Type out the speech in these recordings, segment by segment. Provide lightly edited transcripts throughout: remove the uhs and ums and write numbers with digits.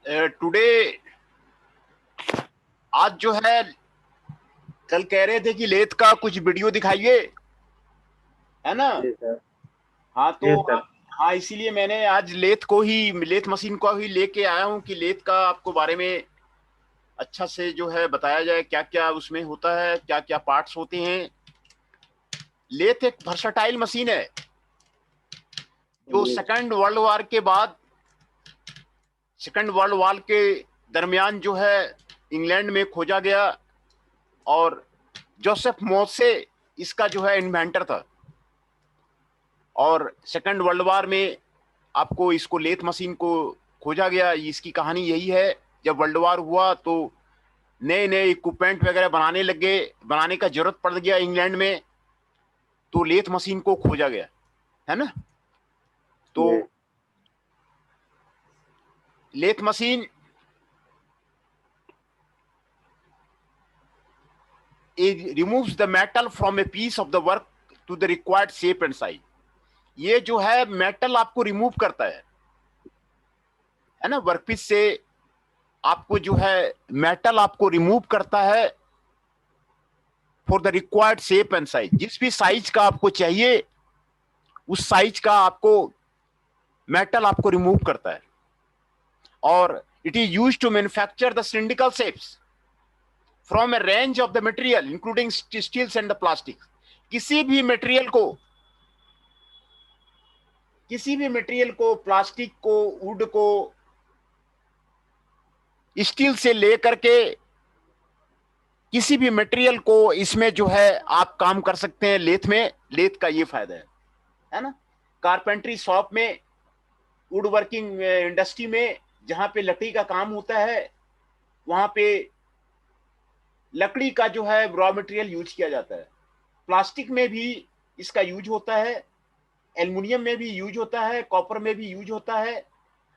Today आज जो है, कल कह रहे थे कि लेथ का कुछ वीडियो दिखाइए, है ना। जी सर। हाँ जी तो सर। हाँ, इसीलिए मैंने आज लेथ मशीन को ही लेके आया हूँ कि लेथ का आपको बारे में अच्छा से जो है बताया जाए, क्या क्या उसमें होता है, क्या क्या पार्ट्स होते हैं। लेथ एक वर्सटाइल मशीन है जो जी। सेकंड वर्ल्ड वॉर के दरमियान जो है इंग्लैंड में खोजा गया, और जोसेफ मोसे इसका जो है इन्वेंटर था। और सेकंड वर्ल्ड वॉर में आपको इसको लेथ मशीन को खोजा गया। इसकी कहानी यही है, जब वर्ल्ड वॉर हुआ तो नए नए इक्विपमेंट वगैरह बनाने का जरूरत पड़ गया इंग्लैंड में, तो लेथ मशीन को खोजा गया, है ना। तो जी। Lathe machine it removes the metal from a piece of the work to the required shape and size। ये जो है मेटल आपको रिमूव करता है ना, वर्कपीस से आपको जो है मेटल आपको रिमूव करता है for the required shape and size. जिस भी साइज का आपको चाहिए उस साइज का आपको मेटल आपको रिमूव करता है। और it is used to manufacture the cylindrical shapes from a range of the material including steels and the plastic. किसी भी मटेरियल को प्लास्टिक को, वुड को, स्टील से लेकर के किसी भी मटेरियल को इसमें जो है आप काम कर सकते हैं लेथ में। लेथ का ये फायदा है ना। कारपेंट्री शॉप में, वुड वर्किंग इंडस्ट्री में, जहां पे लकड़ी का काम होता है, वहां पे लकड़ी का जो है रॉ मटेरियल यूज किया जाता है। प्लास्टिक में भी इसका यूज होता है, एल्युमिनियम में भी यूज होता है, कॉपर में भी यूज होता है।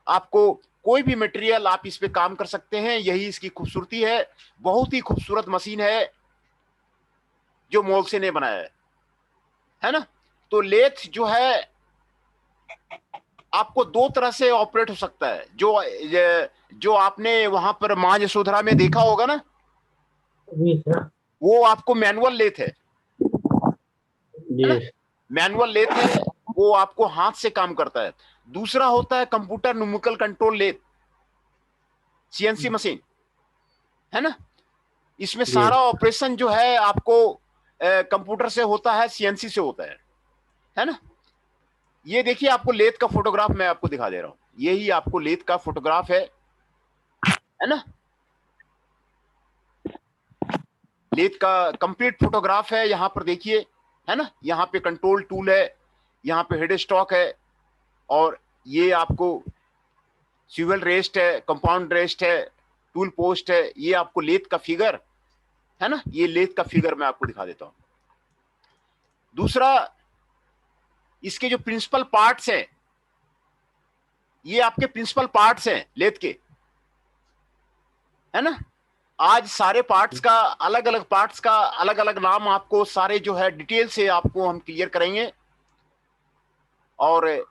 आपको कोई भी मटेरियल आप इस पे काम कर सकते हैं, यही इसकी खूबसूरती है। बहुत ही खूबसूरत मशीन है जो मोलसे ने बनाया है ना। तो लेथ जो है आपको दो तरह से ऑपरेट हो सकता है। जो आपने वहां पर मां यशोधरा में देखा होगा ना, जी सर। वो आपको मैनुअल लेथ है जी। ना। मैनुअल लेथ है, वो आपको हाथ से काम करता है। दूसरा होता है computer numerical control lathe, CNC machine, है ना। इसमें जी। सारा ऑपरेशन जो है आपको कंप्यूटर से होता है, सीएनसी से होता है ना। ये देखिए, आपको लेथ का फोटोग्राफ मैं आपको दिखा दे रहा हूं। यही आपको लेथ का फोटोग्राफ है ना। लेथ का कंप्लीट फोटोग्राफ है, यहां पर देखिए, है ना। यहाँ पे कंट्रोल टूल है, यहाँ पे हेड स्टॉक है, और ये आपको स्विवल रेस्ट है, कंपाउंड रेस्ट है, टूल पोस्ट है। ये आपको लेथ का फिगर है ना, ये लेथ का फिगर मैं आपको दिखा देता हूं। दूसरा, इसके जो प्रिंसिपल पार्ट्स हैं, ये आपके प्रिंसिपल पार्ट्स हैं लेथ के, है ना। आज सारे पार्ट्स का, अलग अलग पार्ट्स का अलग अलग नाम आपको सारे जो है डिटेल से आपको हम क्लियर करेंगे। और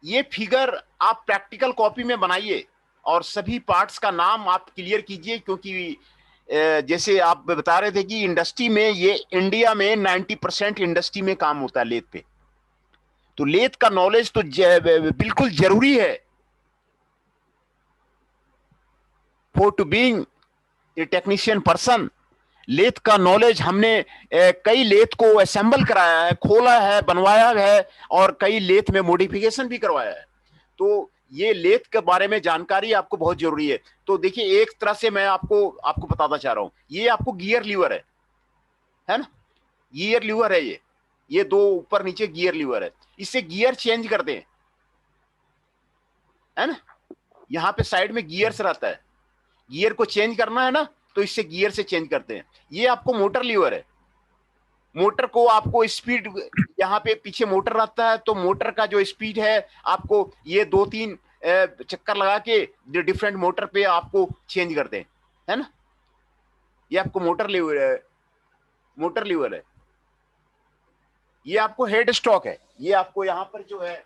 ये फिगर आप प्रैक्टिकल कॉपी में बनाइए और सभी पार्ट्स का नाम आप क्लियर कीजिए, क्योंकि जैसे आप बता रहे थे कि इंडस्ट्री में, ये इंडिया में 90% इंडस्ट्री में काम होता है लेथ पे। तो लेथ का नॉलेज तो बिल्कुल जरूरी है for to being a technician person. Lathe का नॉलेज हमने कई लेथ को असेंबल कराया है, खोला है, बनवाया है, और कई लेथ में मॉडिफिकेशन भी करवाया है। तो ये लेथ के बारे में जानकारी आपको बहुत जरूरी है। तो देखिए, एक तरह से मैं आपको आपको बताना चाह रहा हूं, ये आपको गियर लीवर है ना। गियर लीवर है ये दो ऊपर नीचे गियर लीवर है। इससे गियर चेंज करते हैं, है ना। यहाँ पे साइड में गियर्स रहता है, गियर को चेंज करना है ना, तो इससे गियर से चेंज करते हैं। ये आपको मोटर लीवर है। मोटर को आपको स्पीड, यहाँ पे पीछे मोटर रहता है, तो मोटर का जो स्पीड है आपको ये दो तीन चक्कर लगा के डिफरेंट मोटर पे आपको चेंज करते हैं, है ना। ये आपको मोटर लीवर है। ये आपको हेड स्टॉक है। ये आपको यहाँ पर जो है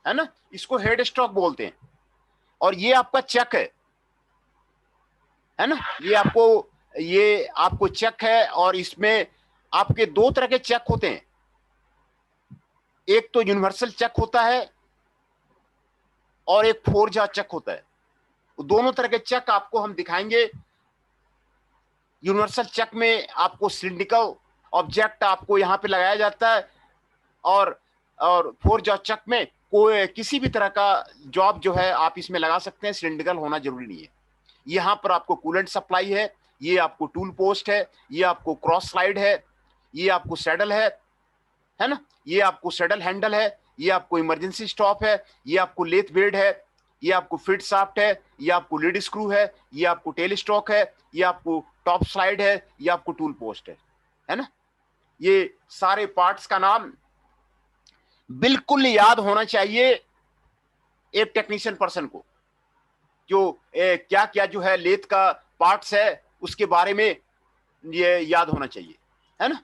है ना, इसको हेड स्टॉक बोलते हैं। और ये आपका चक है ना, ये आपको चक है। और इसमें आपके दो तरह के चक होते हैं, एक तो यूनिवर्सल चक होता है और एक फोरजा चक होता है। दोनों तरह के चक आपको हम दिखाएंगे। यूनिवर्सल चक में आपको सिलिंड्रिकल ऑब्जेक्ट आपको यहां पे लगाया जाता है, और फोरजा चक में कोई किसी भी तरह का जॉब जो है आप इसमें लगा सकते हैं, सिलिंड्रिकल होना जरूरी नहीं है। यहां पर आपको कूलेंट सप्लाई है, ये आपको टूल पोस्ट है, ये आपको क्रॉस स्लाइड है, ये आपको सैडल है ना, ये आपको सैडल हैंडल है, ये आपको इमरजेंसी स्टॉप है, ये आपको लेथ बेड है, ये आपको फिट शाफ्ट है, ये आपको लीड स्क्रू है, ये आपको टेल स्टॉक है, ये आपको टॉप स्लाइड है, ये आपको टूल पोस्ट है ना। ये सारे पार्ट्स का नाम बिल्कुल याद होना चाहिए एक टेक्नीशियन पर्सन को, जो क्या क्या जो है लेथ का पार्ट्स है उसके बारे में ये याद होना चाहिए, है ना।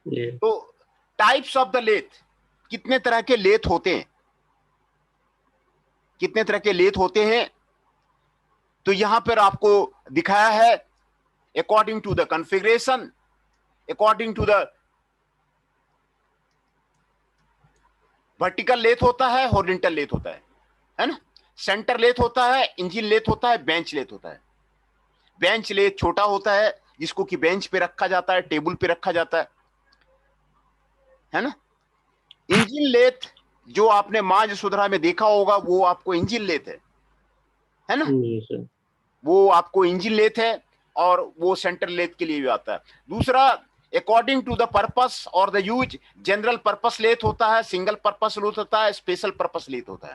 तो टाइप्स ऑफ द लेथ, कितने तरह के लेथ होते हैं, कितने तरह के लेथ होते हैं, तो यहां पर आपको दिखाया है according to the configuration, according to the vertical lathe होता है, हॉरिजॉन्टल लेथ होता है ना। सेंटर लेथ होता है, इंजन लेथ होता है, बेंच लेथ होता है। बेंच लेथ छोटा होता है जिसको कि बेंच पे रखा जाता है, टेबल पे रखा जाता है ना। इंजन लेथ जो आपने मां यशोधरा में देखा होगा वो आपको इंजन लेथ है ना, वो आपको इंजन लेथ है, और वो सेंटर लेथ के लिए भी आता है। दूसरा अकॉर्डिंग टू द पर्पस और the use, general purpose lathe होता है, सिंगल पर्पस लेथ होता है, स्पेशल पर्पस लेथ होता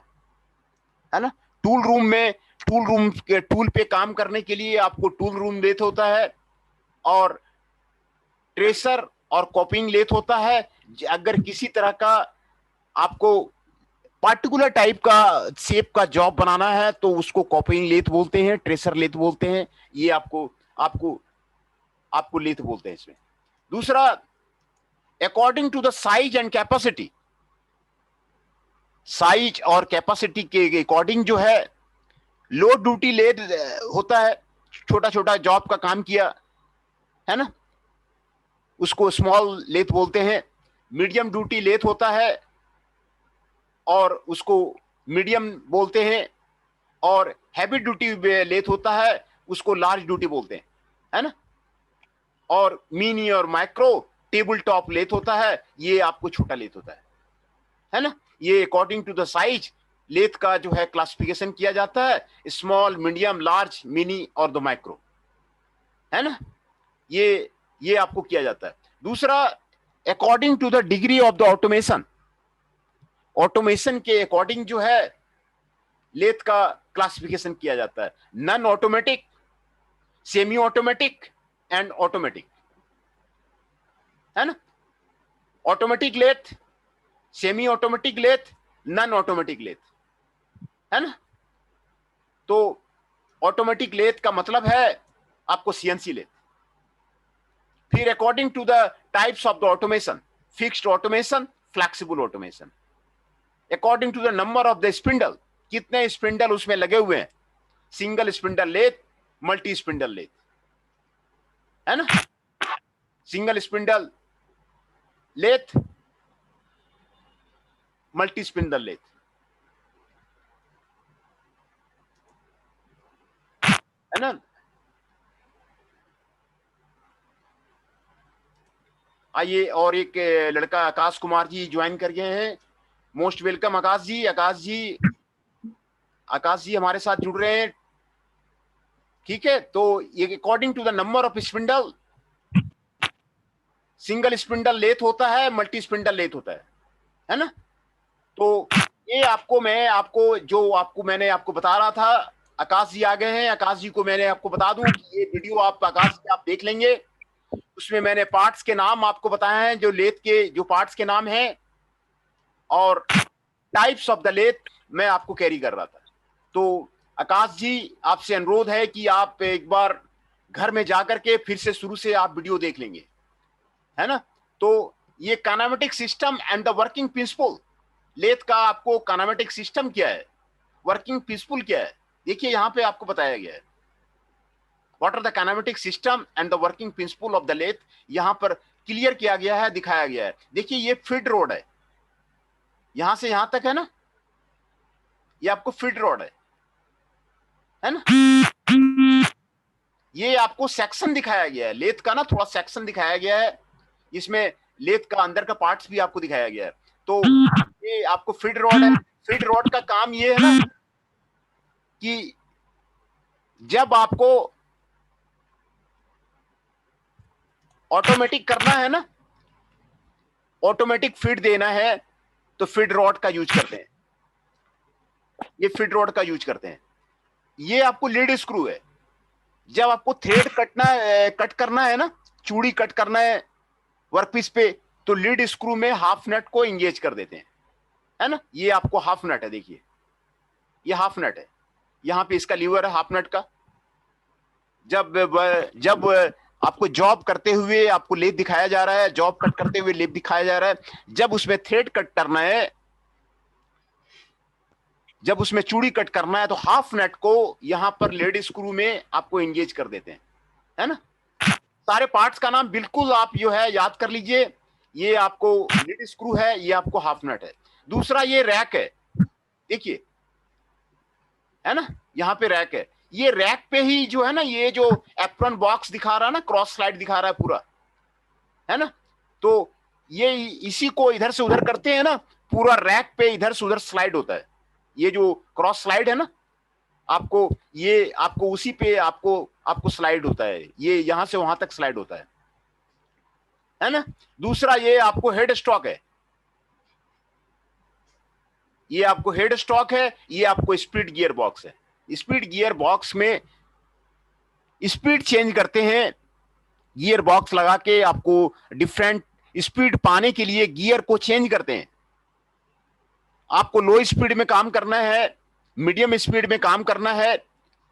है ना। टूल रूम में टूल के टूल पे काम करने के लिए आपको टूल रूम लेथ होता है, और ट्रेसर और कॉपिंग लेथ होता है। अगर किसी तरह का आपको पार्टिकुलर टाइप का शेप का जॉब बनाना है तो उसको कॉपिंग लेथ बोलते हैं, ट्रेसर लेथ बोलते हैं, ये आपको आपको आपको लेथ बोलते हैं इसमें। दूसरा according to the size and capacity, size और कैपेसिटी के अकॉर्डिंग जो है लो ड्यूटी लेथ होता है, छोटा छोटा जॉब का काम किया है ना, उसको स्मॉल लेथ बोलते हैं। मीडियम ड्यूटी लेथ होता है और उसको मीडियम बोलते हैं, और हैवी ड्यूटी लेथ होता है उसको लार्ज ड्यूटी बोलते हैं, है ना। और मिनी और माइक्रो टेबल टॉप लेथ होता है, ये आपको छोटा लेथ होता है ना। ये according to the size lathe का जो है क्लासिफिकेशन किया जाता है, स्मॉल, मीडियम, लार्ज, मिनी और द माइक्रो, है ना। ये आपको किया जाता है। दूसरा according to the degree of the automation, automation के अकॉर्डिंग जो है लेथ का क्लासिफिकेशन किया जाता है, non automatic, semi automatic and automatic, है ना। Automatic lathe, semi automatic lathe, non automatic lathe, है ना। तो ऑटोमेटिक लेथ का मतलब है आपको सीएनसी लेथ। फिर according to the types of the automation, fixed automation, flexible automation, according to the number of the spindle, कितने स्पिंडल उसमें लगे हुए हैं, single spindle lathe, multi spindle lathe, है ना। Single spindle lathe, multi spindle lathe, है ना। आइए, और एक लड़का आकाश कुमार जी ज्वाइन कर गए हैं, मोस्ट वेलकम आकाश जी। आकाश जी हमारे साथ जुड़ रहे हैं, ठीक है। तो ये according to the number of spindle, single spindle lathe होता है, मल्टी स्पिंडल लेथ होता है ना। तो ये मैंने आपको बता रहा था। आकाश जी आ गए हैं, आकाश जी को मैंने आपको बता दूं कि ये वीडियो आप देख लेंगे, उसमें मैंने पार्ट्स के नाम आपको बताए हैं, जो लेथ के जो पार्ट्स के नाम हैं, और टाइप्स ऑफ द लेथ मैं आपको कैरी कर रहा था। तो आकाश जी आपसे अनुरोध है कि आप एक बार घर में जाकर के फिर से शुरू से आप वीडियो देख लेंगे, है ना। तो ये kinematic system and the working principle, lathe का आपको काइनेमेटिक सिस्टम क्या है, वर्किंग प्रिंसिपल क्या है, देखिए यहां पे आपको बताया गया है। What are the kinematic system and the working principle of the lathe, यहां पर क्लियर किया गया है, दिखाया गया है। देखिए ये फीड रोड है, यहां से यहां तक है ना, ये आपको फीड रोड है ना। ये आपको सेक्शन दिखाया गया है लेथ का ना, थोड़ा सेक्शन दिखाया गया है, इसमें लेथ का अंदर का पार्ट्स भी आपको दिखाया गया है। तो ये आपको फीड रोड है। फीड रोड का काम ये है ना कि जब आपको ऑटोमेटिक करना है ना, ऑटोमेटिक फीड देना है, तो फीड रॉड का यूज करते हैं, ये फीड रॉड का यूज करते हैं। ये आपको लीड स्क्रू है, जब आपको थ्रेड कट करना है ना, चूड़ी कट करना है वर्कपीस पे, तो लीड स्क्रू में हाफ नट को इंगेज कर देते हैं, है ना। ये आपको हाफ नट है, देखिए ये हाफ नट है, यहां पे इसका लीवर है हाफ नट का। जब आपको जॉब करते हुए आपको लेप दिखाया जा रहा है, जॉब कट करते हुए लेप दिखाया जा रहा है, जब उसमें थ्रेड कट करना है, जब उसमें चूड़ी कट करना है, तो हाफ नट को यहां पर लेड स्क्रू में आपको एंगेज कर देते हैं, है ना। सारे पार्ट्स का नाम बिल्कुल आप जो है याद कर लीजिए। ये आपको लेड स्क्रू है, ये आपको हाफ नट है। दूसरा ये रैक है, देखिए है ना, यहां पे रैक है। ये रैक पे ही जो है ना, ये जो एप्रन बॉक्स दिखा रहा है ना, क्रॉस स्लाइड दिखा रहा है पूरा, है ना। तो ये इसी को इधर से उधर करते हैं ना, पूरा रैक पे इधर से उधर स्लाइड होता है। ये जो क्रॉस स्लाइड है ना, आपको ये आपको उसी पे आपको स्लाइड होता है, ये यहां से वहां तक स्लाइड होता है ना। दूसरा ये आपको हेड स्टॉक है, ये आपको हेड स्टॉक है, ये आपको स्पीड गियर बॉक्स है। स्पीड गियर बॉक्स में स्पीड चेंज करते हैं, गियर बॉक्स लगा के आपको डिफरेंट स्पीड पाने के लिए गियर को चेंज करते हैं। आपको लो स्पीड में काम करना है, मीडियम स्पीड में काम करना है,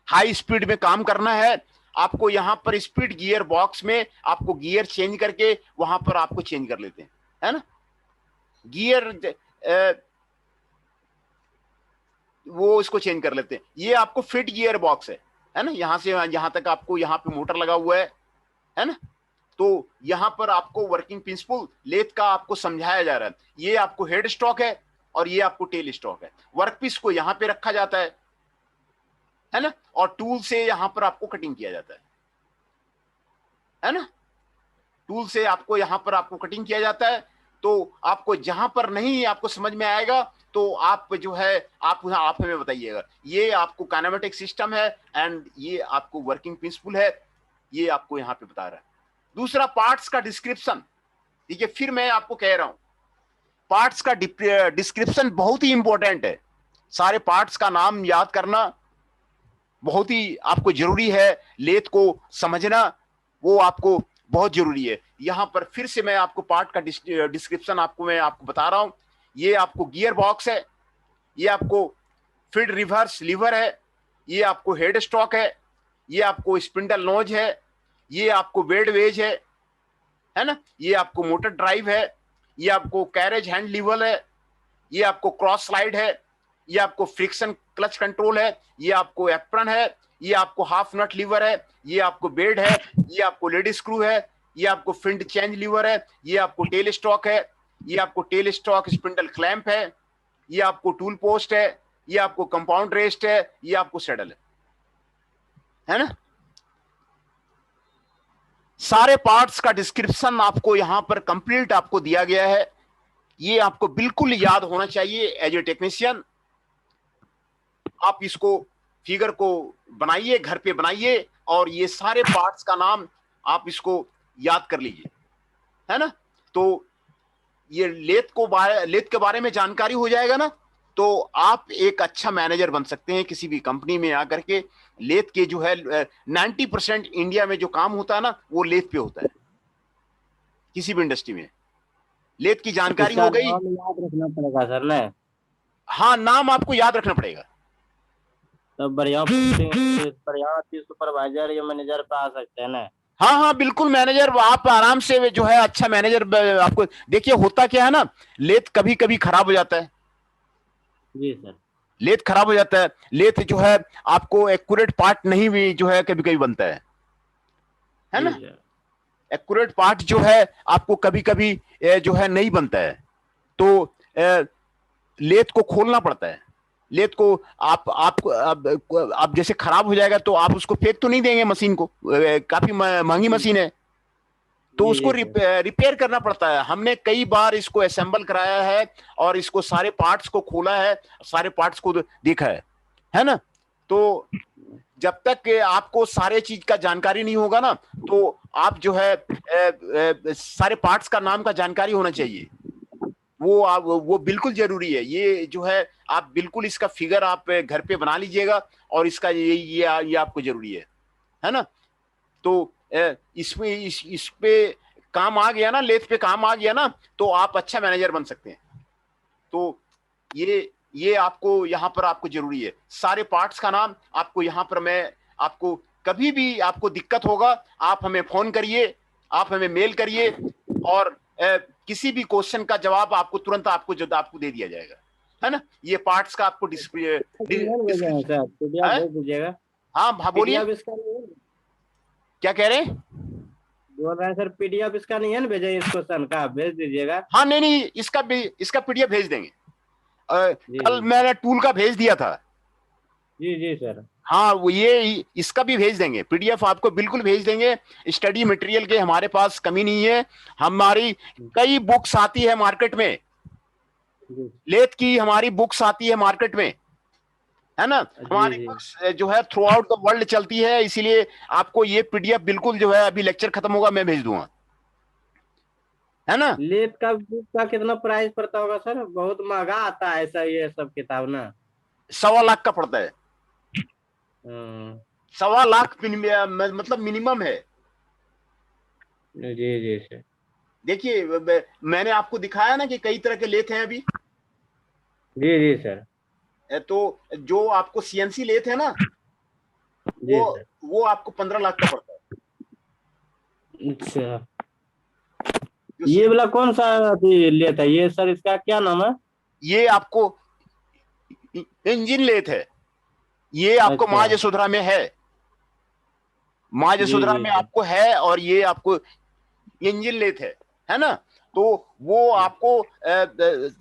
हाई स्पीड में काम करना है, आपको यहां पर स्पीड गियर बॉक्स में आपको गियर चेंज करके वहां पर आपको चेंज कर लेते हैं, है ना। गियर वो इसको चेंज कर लेते हैं। ये आपको फिट गियर बॉक्स है ना, यहां से यहां तक आपको यहां पे मोटर लगा हुआ है ना। तो यहां पर आपको वर्किंग प्रिंसिपल लेथ का आपको समझाया जा रहा है। ये आपको हेड स्टॉक है और ये आपको टेल स्टॉक है। वर्कपीस को यहां पे रखा जाता है ना, और टूल से यहां पर आपको कटिंग किया जाता है ना। टूल से आपको यहां पर आपको कटिंग किया जाता है। तो आपको जहां पर नहीं आपको समझ में आएगा तो आप जो है आप हमें बताइएगा। ये आपको काइनेमेटिक सिस्टम है एंड ये आपको वर्किंग प्रिंसिपल है, ये आपको यहां पे बता रहा है। दूसरा पार्ट्स का डिस्क्रिप्शन, देखिए फिर मैं आपको कह रहा हूं पार्ट्स का डिस्क्रिप्शन बहुत ही इंपॉर्टेंट है। सारे पार्ट्स का नाम याद करना बहुत ही आपको जरूरी है, लेथ को समझना वो आपको बहुत जरूरी है। यहां पर फिर से मैं आपको पार्ट का डिस्क्रिप्शन मैं आपको बता रहा हूं। ये आपको गियर बॉक्स है, ये आपको फीड रिवर्स लीवर है, ये आपको हेड स्टॉक है, ये आपको स्पिंडल नोज है, ये आपको बेड वेज है ना, ये आपको मोटर ड्राइव है, ये आपको कैरेज हैंड लीवर है, ये आपको क्रॉस स्लाइड है, ये आपको फ्रिक्शन क्लच कंट्रोल है, ये आपको एप्रन है, ये आपको हाफ नट लीवर है, ये आपको बेड है, ये आपको लेडी स्क्रू है, ये आपको फिंड चेंज लीवर है, ये आपको टेल स्टॉक है, ये आपको टेल स्टॉक स्पिंडल क्लैंप है, ये आपको टूल पोस्ट है, ये आपको कंपाउंड रेस्ट है, ये आपको सेडल है ना। सारे पार्ट्स का डिस्क्रिप्शन आपको यहां पर कंप्लीट आपको दिया गया है। ये आपको बिल्कुल याद होना चाहिए एज ए टेक्नीशियन। आप इसको फिगर को बनाइए, घर पे बनाइए और ये सारे पार्ट्स का नाम आप इसको याद कर लीजिए, है ना। तो ये लेथ के बारे में जानकारी हो जाएगा ना, तो आप एक अच्छा मैनेजर बन सकते हैं किसी भी कंपनी में आकर के। लेथ के जो है 90% इंडिया में जो काम होता है ना वो लेथ पे होता है, किसी भी इंडस्ट्री में। लेथ की जानकारी हो गई, नाम याद रखना पड़ेगा सर ने। हाँ नाम आपको याद रखना पड़ेगा। तो बढ़िया सुपरवाइजर या मैनेजर पे आ सकते हैं ना। हाँ हाँ बिल्कुल, मैनेजर आप आराम से जो है अच्छा मैनेजर आपको। देखिए होता क्या है ना, लेथ कभी कभी खराब हो जाता है, जी सर। लेथ खराब हो जाता है, लेथ जो है आपको एक्यूरेट पार्ट नहीं भी जो है कभी कभी बनता है जी ना। सर। एक्यूरेट पार्ट जो है आपको कभी कभी जो है नहीं बनता है, तो लेथ को खोलना पड़ता है। लेथ को आप जैसे खराब हो जाएगा तो आप उसको फेंक तो नहीं देंगे मशीन को, काफी महंगी जी मशीन है, तो जी उसको जी सर। रिपेयर करना पड़ता है। हमने कई बार इसको असेंबल कराया है और इसको सारे पार्ट्स को खोला है, सारे पार्ट्स को देखा है ना। तो जब तक कि आपको सारे चीज का जानकारी नहीं होगा ना, तो आप जो है सारे पार्ट्स का नाम का जानकारी होना चाहिए, वो आप वो बिल्कुल जरूरी है। ये जो है आप बिल्कुल इसका फिगर आप घर पे बना लीजिएगा, और इसका ये आपको जरूरी है ना। तो इसमें इस पे काम आ गया ना, लेथ पे काम आ गया ना, तो आप अच्छा मैनेजर बन सकते हैं। तो ये आपको यहाँ पर आपको जरूरी है, सारे पार्ट्स का नाम आपको यहाँ पर मैं आपको, कभी भी आपको दिक्कत होगा आप हमें फोन करिए, आप हमें मेल करिए, और किसी भी क्वेश्चन का जवाब आपको तुरंत आपको दे दिया जाएगा, है ना। ये पार्ट्स का आपको ईमेल भेजे हैं डिस्क्रिप्शन सर, पीडीएफ है। भेज दीजिएगा। हाँ बोलिए, पीडीएफ इसका नहीं है? क्या कह रहे हैं। बोल रहे हैं सर, पीडीएफ इसका नहीं है ना, भेजे इस क्वेश्चन का, भेज दीजिएगा। हाँ नहीं, इसका पीडीएफ भेज देंगे। जी कल जी मैंने टूल का भेज दिया था। जी जी सर। हाँ वो ये इसका भी भेज देंगे, पीडीएफ आपको बिल्कुल भेज देंगे। स्टडी मटेरियल के हमारे पास कमी नहीं है, हमारी कई बुक्स आती है मार्केट में, जी लेथ की हमारी बुक्स आती है मार्केट में, है ना। जी हमारी जी बुक्स जो है थ्रू आउट द वर्ल्ड चलती है, इसीलिए आपको ये पीडीएफ बिल्कुल जो है अभी लेक्चर खत्म होगा मैं भेज दूंगा, है ना। लेट का बुक का कितना प्राइस पड़ता होगा सर? बहुत महंगा आता है ऐसा ये सब किताब ना। 1.25 लाख का पड़ता है, हम्म। 1.25 लाख मतलब मिनिमम है। जी जी सर। देखिए मैंने आपको दिखाया ना कि कई तरह के लेथ हैं अभी, जी जी सर। तो जो आपको सीएनसी लेथ है ना, वो जी सर। वो आपको 15 लाख का पड़ता है। अच्छा, जो ये वाला कौन सा अभी लेता है ये सर, इसका क्या नाम है? ये आपको इंजन लेथ है, ये आपको अच्छा। माँ यशोधरा में माँ जी यशोधरा जी में सर। आपको है, और ये आपको इंजन लेथ है ना। तो वो जी आपको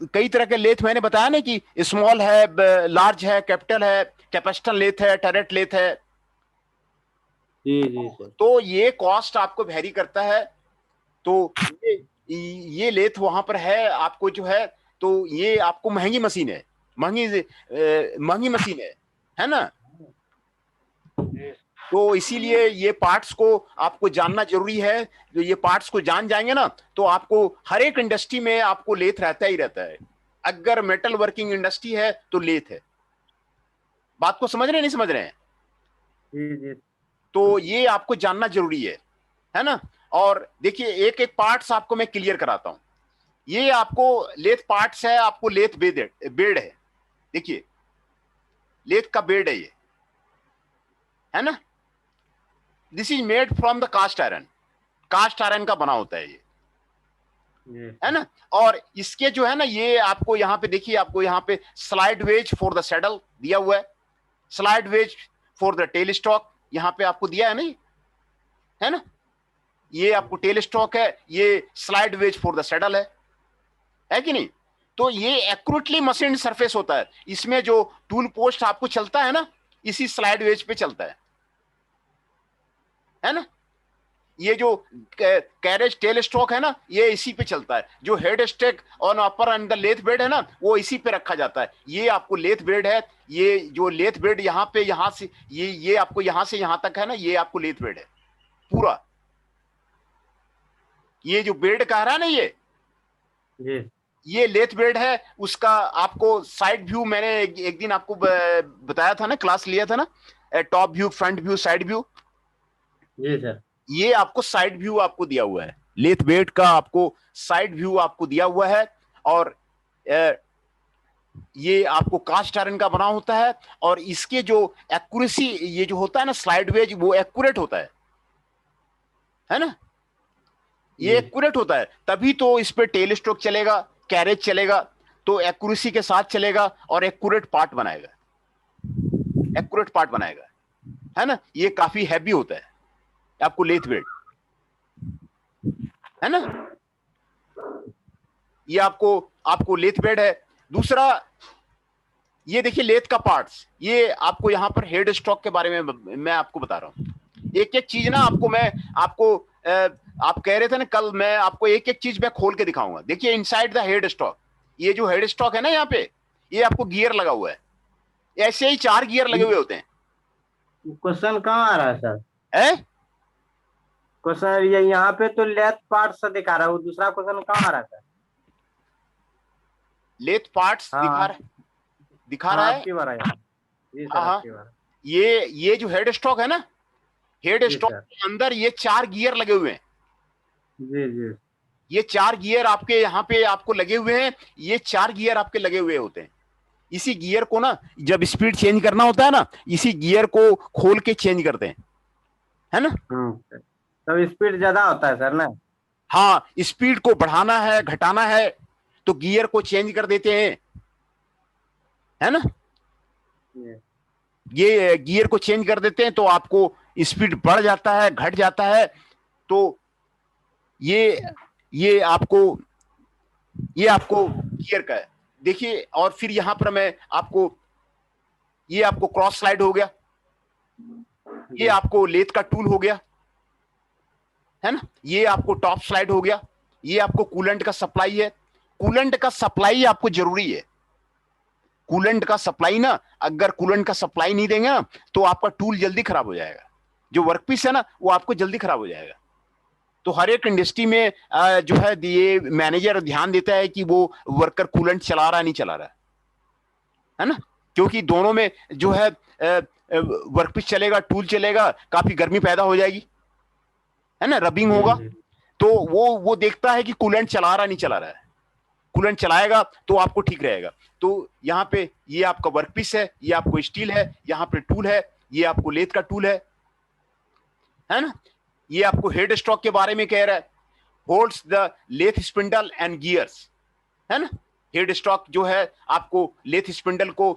कई तरह के लेथ मैंने बताया ना कि स्मॉल है, लार्ज है, कैपिटल है, कैपेसिटन लेथ है, टरेट लेथ है। जी जी सर। तो ये कॉस्ट आपको वेरी करता है। तो ये ये लेथ वहां पर है आपको जो है, तो ये आपको महंगी मशीन है, महंगी मशीन है ना। जी तो इसीलिए ये पार्ट्स को आपको जानना जरूरी है। जो ये पार्ट्स को जान जाएंगे ना, तो आपको हर एक इंडस्ट्री में आपको लेथ रहता ही रहता है। अगर मेटल वर्किंग इंडस्ट्री है तो लेथ है। बात को समझ रहे हैं नहीं समझ रहे हैं। जी जी। तो ये आपको जानना जरूरी है ना। और देखिए एक एक पार्ट्स आपको मैं क्लियर कराता हूं। ये आपको लेथ पार्ट्स है, आपको लेथ बेड है। देखिए लेथ का बेड है ये, है ना। This is made from the cast iron का बना होता है ये, है ना। और इसके जो है ना, ये आपको यहाँ पे देखिए, आपको यहाँ पे slide ways for the saddle दिया हुआ है, slide ways for the tell stock यहाँ पे आपको दिया है ना, है ना। ये आपको टेल स्टॉक है, ये slide ways for the saddle है कि नहीं। तो ये एक्यूरेटली मशीन सरफेस होता है। इसमें जो टूल पोस्ट आपको चलता है ना, इसी स्लाइड वेज पे चलता है ना। ये जो कैरेज टेल स्टॉक है ना, ये इसी पे चलता है। जो head stock on upper end the lathe bed है ना, वो इसी पे रखा जाता है। ये आपको लेथ बेड है। ये जो लेथ बेड यहाँ पे, यहाँ से ये आपको यहाँ से यहाँ तक है ना, ये आपको लेथ बेड है पूरा। ये जो बेड कह रहा है ना, जी ये लेथ बेड है। उसका आपको साइड व्यू मैंने एक दिन आपको बताया था ना, क्लास लिया था ना, top view, front view, side view. जी सर। ये आपको साइड व्यू आपको दिया हुआ है, लेथ बेड का आपको साइड व्यू आपको दिया हुआ है। और ये आपको कास्ट आयरन का बना होता है। और इसके जो एक्यूरेसी ये जो होता है ना स्लाइड वेज, वो एक्यूरेट होता है ना। ये जी एक्यूरेट होता है, तभी तो इस पे टेल स्ट्रोक चलेगा, कैरेज चलेगा। तो एक्यूरेसी के साथ चलेगा और एक्यूरेट पार्ट बनाएगा, एक्यूरेट पार्ट बनाएगा, है ना। ये काफी हैवी होता है आपको लेथ वेट, है ना। ये आपको आपको लेथ वेट है। दूसरा ये देखिए लेथ का पार्ट्स, ये आपको यहां पर हेड स्टॉक के बारे में मैं आपको बता रहा हूं। एक एक चीज ना आपको मैं आपको आप कह रहे थे ना कल, मैं आपको एक एक चीज मैं खोल के दिखाऊंगा। देखिए इनसाइड द हेड स्टॉक, ये जो हेड स्टॉक है ना यहाँ पे, ये आपको गियर लगा हुआ है, ऐसे ही 4 गियर लगे हुए होते हैं। क्वेश्चन कहाँ आ रहा है सर? है क्वेश्चन ये यहाँ पे तो लेफ्ट पार्ट से दिखा रहा है, वो दूसरा क्वेश्चन कहाँ आ रहा है सर? लेथ पार्ट्स हाँ दिखा हाँ, रहा है। आपकी बार आया। जी सर, हाँ हाँ, आपकी बार। ये जो हेड स्टॉक है ना, हेड जी स्टॉक सर। के अंदर ये 4 गियर लगे हुए हैं। जी जी। ये 4 गियर आपके यहाँ पे आपको लगे हुए हैं, ये 4 गियर आपके लगे हुए होते हैं। इसी गियर को ना जब स्पीड चेंज करना होता है ना, इसी गियर को खोल के चेंज करते हैं, है ना। सर। तब स्पीड ज्यादा होता है सर ना? हाँ, स्पीड को बढ़ाना है घटाना है तो गियर को चेंज कर देते हैं, है ना। ये गियर को चेंज कर देते हैं तो आपको स्पीड बढ़ जाता है घट जाता है। तो ये आपको गियर का है। देखिए और फिर यहां पर मैं आपको, ये आपको क्रॉस स्लाइड हो गया, ये आपको लेथ का टूल हो गया, है ना। ये आपको टॉप स्लाइड हो गया, ये आपको कूलेंट का सप्लाई है। कूलेंट का सप्लाई आपको जरूरी है। कूलेंट का सप्लाई ना, अगर कूलेंट का सप्लाई नहीं देंगे ना तो आपका टूल जल्दी खराब हो जाएगा, जो वर्कपीस है ना वो आपको जल्दी खराब हो जाएगा। तो हर एक इंडस्ट्री में जो है ये मैनेजर ध्यान देता है कि वो वर्कर कूलेंट चला रहा है नहीं चला रहा है ना। क्योंकि दोनों में जो है वर्कपीस चलेगा, टूल चलेगा, काफी गर्मी पैदा हो जाएगी, है ना, रबिंग होगा। तो वो देखता है कि कूलेंट चला रहा नहीं चला रहा है। कूलेंट चलाएगा तो आपको ठीक रहेगा। तो यहाँ पे ये आपका वर्कपीस है, ये आपको स्टील है, यहाँ पे टूल है, ये आपको लेथ का टूल है ना। ये आपको हेड स्टॉक के बारे में कह रहा है, holds the lathe spindle and gears, है ना। हेड स्टॉक जो है आपको लेथ स्पिंडल को,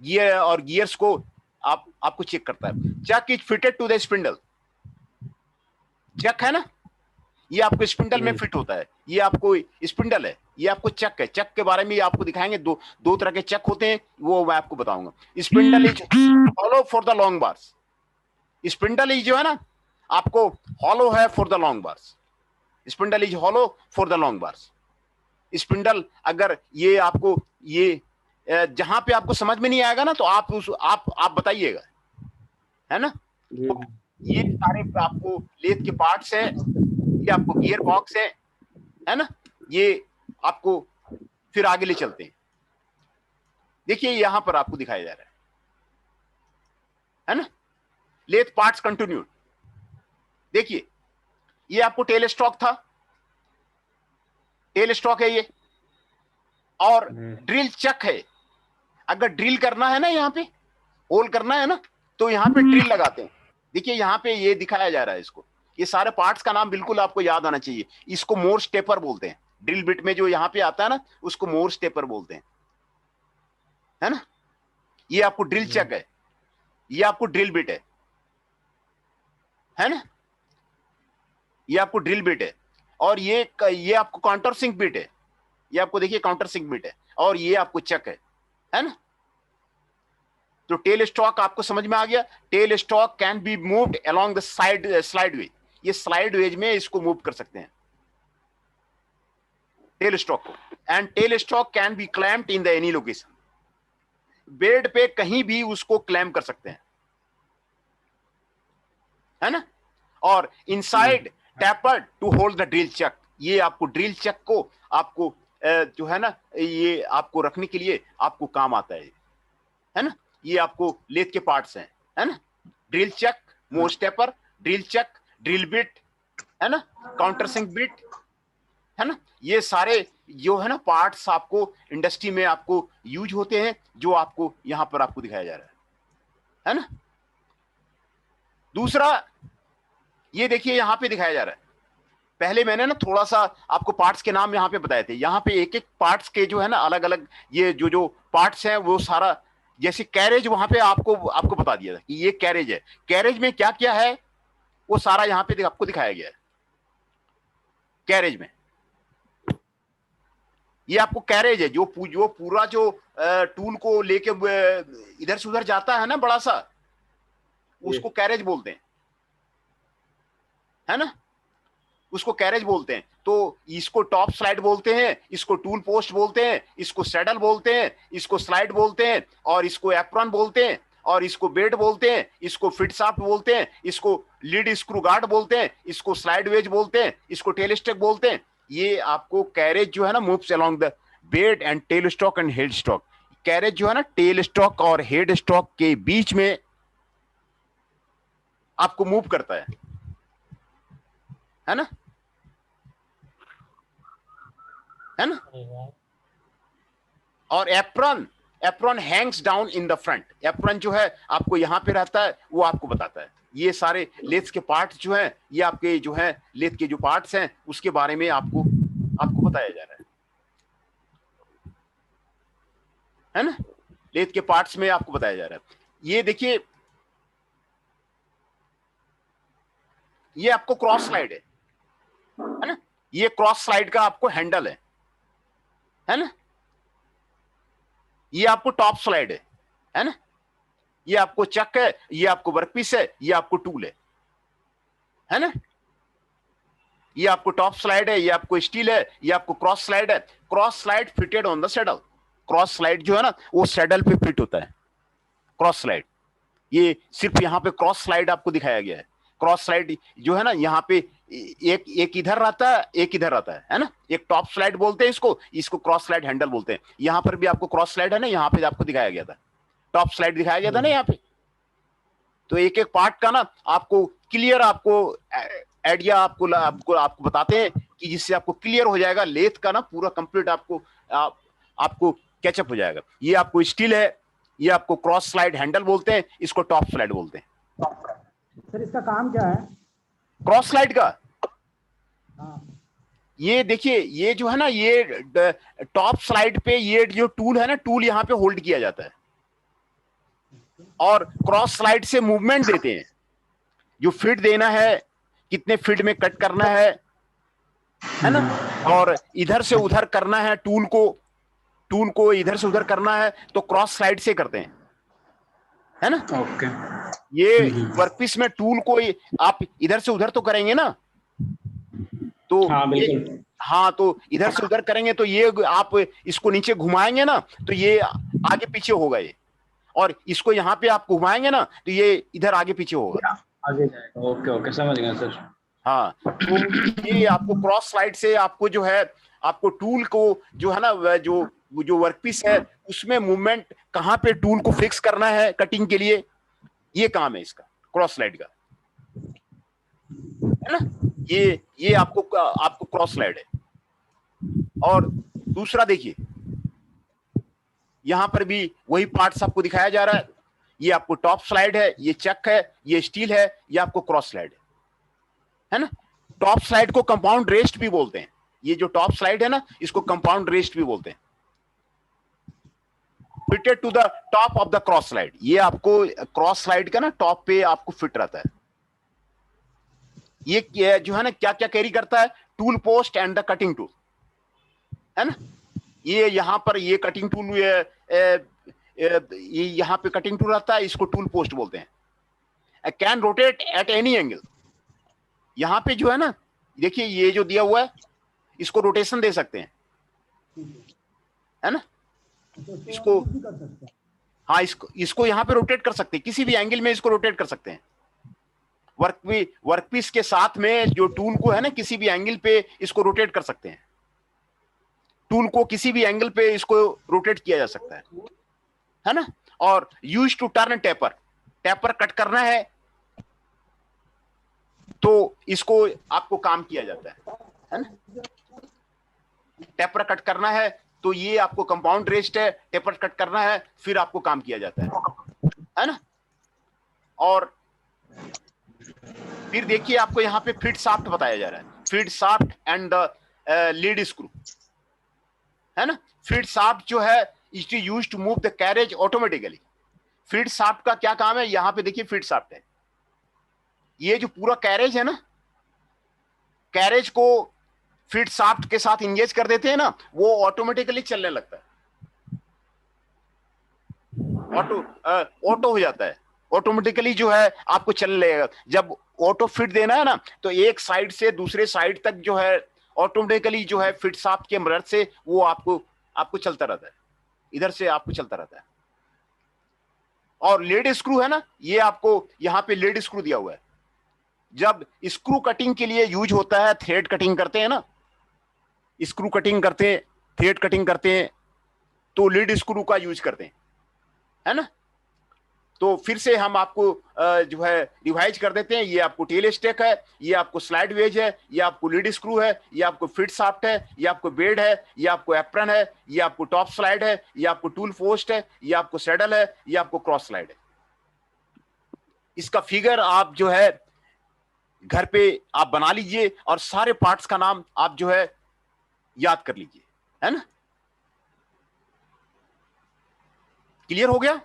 गियर और गियर्स को आपको चेक करता है। Chuck is fitted to the spindle, chuck है ना, ये आपको स्पिंडल में फिट होता है। ये आपको स्पिंडल है, ये आपको चक है। चक के बारे में आपको दिखाएंगे, दो तरह के चक होते हैं, वो मैं आपको बताऊंगा। Spindle is hollow for the long bars, spindle is जो है ना आपको हॉलो है for the long bars. Spindle is hollow for the long bars. Spindle अगर ये आपको ये जहां पे आपको समझ में नहीं आएगा ना तो आप बताइएगा, है ना। तो ये सारे आपको लेथ के पार्ट्स हैं, ये आपको गियर बॉक्स है ना। ये आपको फिर आगे ले चलते हैं। देखिए यहां पर आपको दिखाया जा रहा है ना, लेथ पार्ट्स कंटिन्यूड। देखिए ये आपको टेल स्टॉक था, टेल स्टॉक है ये, और ड्रिल चक है। अगर ड्रिल करना है ना, यहाँ पे होल करना है ना, तो यहाँ पे ड्रिल लगाते हैं। देखिए यहाँ पे ये दिखाया जा रहा है इसको। ये सारे पार्ट्स का नाम बिल्कुल आपको याद आना चाहिए। इसको मोर स्टेपर बोलते हैं। ड्रिल बिट में जो यहाँ पे आता है ना उसको मोर स्टेपर बोलते हैं, है ना। ये आपको ड्रिल चक है, ये आपको ड्रिल बिट है ना, ये आपको ड्रिल बिट है। और ये आपको काउंटर सिंक बिट है, ये आपको देखिए काउंटर सिंक बिट है, और ये आपको चक है ना। तो टेल स्टॉक आपको समझ में आ गया। Tail stock can be moved along the slide ways, ये स्लाइड वेज में इसको मूव कर सकते हैं टेल स्टॉक को। And tail stock can be clamped in the any location, bed पे कहीं भी उसको क्लैम्प कर सकते हैं, है ना। और inside taper to hold the drill chuck, ये आपको ड्रिल चक को आपको जो है ना ये आपको रखने के लिए आपको काम आता है ना। ये आपको लेथ के पार्ट्स हैं, है ना। Drill chuck, Morse taper, drill chuck, drill bit, है ना, काउंटर सिंक बिट, है ना। ये सारे जो है ना पार्ट्स आपको इंडस्ट्री में आपको यूज होते हैं, जो आपको यहां पर आपको दिखाया जा रहा है ना। दूसरा ये देखिए यहां पे दिखाया जा रहा है, पहले मैंने ना थोड़ा सा आपको पार्ट्स के नाम यहाँ पे बताए थे, यहाँ पे एक एक पार्ट्स के जो है ना अलग अलग ये जो जो पार्ट्स हैं वो सारा, जैसे कैरेज वहां पे आपको आपको बता दिया था कि ये कैरेज है, कैरेज में क्या क्या है वो सारा यहाँ पे आपको दिखाया गया है। कैरेज में ये आपको कैरेज है, जो पूरा जो टूल को लेके इधर से उधर जाता है ना बड़ा सा, उसको कैरेज बोलते हैं, है ना, उसको कैरेज बोलते हैं। तो इसको टॉप स्लाइड बोलते हैं, इसको टूल पोस्ट बोलते हैं, इसको सैडल बोलते हैं, इसको स्लाइड बोलते हैं, और इसको एप्रॉन बोलते हैं, और इसको बेड बोलते हैं, इसको फिट शाफ्ट बोलते हैं, इसको लीड स्क्रू गार्ड बोलते हैं, इसको स्लाइड वेज बोलते हैं, इसको टेल स्टॉक बोलते हैं। ये आपको कैरेज जो है ना moves along the bed and tail stock and head stock. Carriage जो है ना टेल स्टॉक और हेड स्टॉक के बीच में आपको मूव करता है ना, है ना। और apron Hanks down in the front. Apron जो है आपको यहां पे रहता है, वो आपको बताता है। ये सारे लेथ के पार्ट्स जो हैं, ये आपके जो है लेथ के जो पार्ट्स हैं उसके बारे में आपको बताया जा रहा है ना, लेथ के पार्ट्स में आपको बताया जा रहा है। ये देखिए, ये आपको क्रॉस स्लाइड है ना, ये क्रॉस स्लाइड का आपको हैंडल है ना। ये आपको टॉप स्लाइड है ना, ये आपको चक है, ये आपको वर्कपीस है, ये आपको टूल है ना। ये आपको टॉप स्लाइड है, ये आपको स्टील है, ये आपको क्रॉस स्लाइड है। Cross slide fitted on the saddle. Cross slide जो है ना वो सैडल पे फिट होता है, क्रॉस स्लाइड। ये सिर्फ यहाँ पे क्रॉस स्लाइड आपको दिखाया गया है। क्रॉस स्लाइड जो है ना यहाँ पे एक इधर रहता है, एक इधर रहता है ना। एक टॉप स्लाइड बोलते हैं इसको क्रॉस स्लाइड हैंडल बोलते हैं। यहाँ पर भी आपको क्रॉस स्लाइड है ना, यहाँ पे आपको दिखाया गया था, टॉप स्लाइड दिखाया गया था ना यहाँ पे। तो एक एक पार्ट का ना आपको क्लियर आपको आइडिया आपको बताते हैं कि जिससे आपको क्लियर हो जाएगा लेथ का ना पूरा कंप्लीट आपको कैचअप हो जाएगा। ये आपको स्टील है, ये आपको क्रॉस स्लाइड हैंडल बोलते हैं, इसको टॉप स्लाइड बोलते हैं। सर इसका काम क्या है क्रॉस स्लाइड का? हाँ। ये देखिए, ये जो है ना ये टॉप स्लाइड पे ये जो टूल है ना, टूल यहाँ पे होल्ड किया जाता है और क्रॉस स्लाइड से मूवमेंट देते हैं। जो फिट देना है, कितने फिट में कट करना है ना, और इधर से उधर करना है टूल को इधर से उधर करना है तो क्रॉस स्लाइड से करते हैं, है ना। ओके। ये वर्कपीस में टूल को आप इधर से उधर तो करेंगे ना, तो हाँ बिल्कुल। हाँ, तो इधर से उधर करेंगे तो ये आप इसको नीचे घुमाएंगे ना तो ये आगे पीछे होगा ये, और इसको यहाँ पे आप घुमाएंगे ना तो ये इधर आगे पीछे होगा, आगे जाएगा। ओके ओके, समझ गया सर। हाँ, तो ये आपको क्रॉस स्लाइड से आपको जो है आपको टूल को जो है ना जो वर्कपीस है उसमें मूवमेंट कहाँ पे टूल को फिक्स करना है कटिंग के लिए, ये काम है इसका क्रॉस स्लाइड का, है ना। ये आपको क्रॉस स्लाइड है। और दूसरा देखिए, यहां पर भी वही पार्ट्स आपको दिखाया जा रहा है। ये आपको टॉप स्लाइड है, ये चक है, ये स्टील है, ये आपको क्रॉस स्लाइड है ना। टॉप स्लाइड को कंपाउंड रेस्ट भी बोलते हैं। ये जो टॉप स्लाइड है ना इसको कंपाउंड रेस्ट भी बोलते हैं। Fitted to the top of the cross slide. ये आपको क्रॉस स्लाइड का ना टॉप पे आपको फिट रहता है। ये जो है ना क्या क्या कैरी करता है, tool post and the cutting tool, है ना। ये यहां पर ये कटिंग टूल, ये यहां पे कटिंग टूल रहता है, इसको टूल पोस्ट बोलते हैं। Can rotate at any angle. यहां पे जो है ना देखिए, ये जो दिया हुआ है इसको रोटेशन दे सकते हैं, है ना। इसको हाँ, इसको यहां पे रोटेट कर सकते हैं, किसी भी एंगल में इसको रोटेट कर सकते हैं। वर्कपीस के साथ में जो टूल को है ना किसी भी एंगल पे इसको रोटेट कर सकते हैं। टूल को किसी भी एंगल पे इसको रोटेट किया जा सकता है ना। और use to turn taper cut करना है तो इसको आपको काम किया जाता है ना। टेपर कट करना है तो ये आपको कंपाउंड रेस्ट है, टेपर कट करना है फिर आपको काम किया जाता है ना। और फिर देखिए आपको यहाँ पे फिट शाफ्ट बताया जा रहा है। Feed shaft and the lead screw, है ना। फीड शाफ्ट जो है it is used to move the carriage automatically. Feed shaft का क्या काम है, यहां पे देखिए फीड शाफ्ट है, ये जो पूरा कैरेज है ना, कैरेज को फीड शाफ्ट के साथ इंगेज कर देते हैं ना, वो ऑटोमेटिकली चलने लगता है, ऑटो हो जाता है, ऑटोमेटिकली जो है आपको चलने लगेगा। जब ऑटो फिट देना है ना, तो एक साइड से दूसरे साइड तक जो है ऑटोमेटिकली जो है फिट शाफ्ट के मदद से वो आपको चलता रहता है, इधर से आपको चलता रहता है। और लीड स्क्रू है ना, ये आपको यहां पे लीड स्क्रू दिया हुआ है। जब स्क्रू कटिंग के लिए यूज होता है, थ्रेड कटिंग करते हैं ना, स्क्रू कटिंग करते हैं, थ्रेड कटिंग करते हैं, तो लीड स्क्रू का यूज करते हैं, है ना। तो फिर से हम आपको जो है रिवाइज कर देते हैं। ये आपको टेल स्टेक है, ये आपको स्लाइड वेज है, ये आपको लीड स्क्रू है, ये आपको फिट शाफ्ट है, ये आपको बेड है, ये आपको एप्रन है, ये आपको टॉप स्लाइड है, ये आपको टूल पोस्ट है, ये आपको सैडल है, ये आपको क्रॉस स्लाइड है। इसका फिगर आप जो है घर पे आप बना लीजिए और सारे पार्ट्स का नाम आप जो है याद कर लीजिए, है ना। क्लियर हो गया,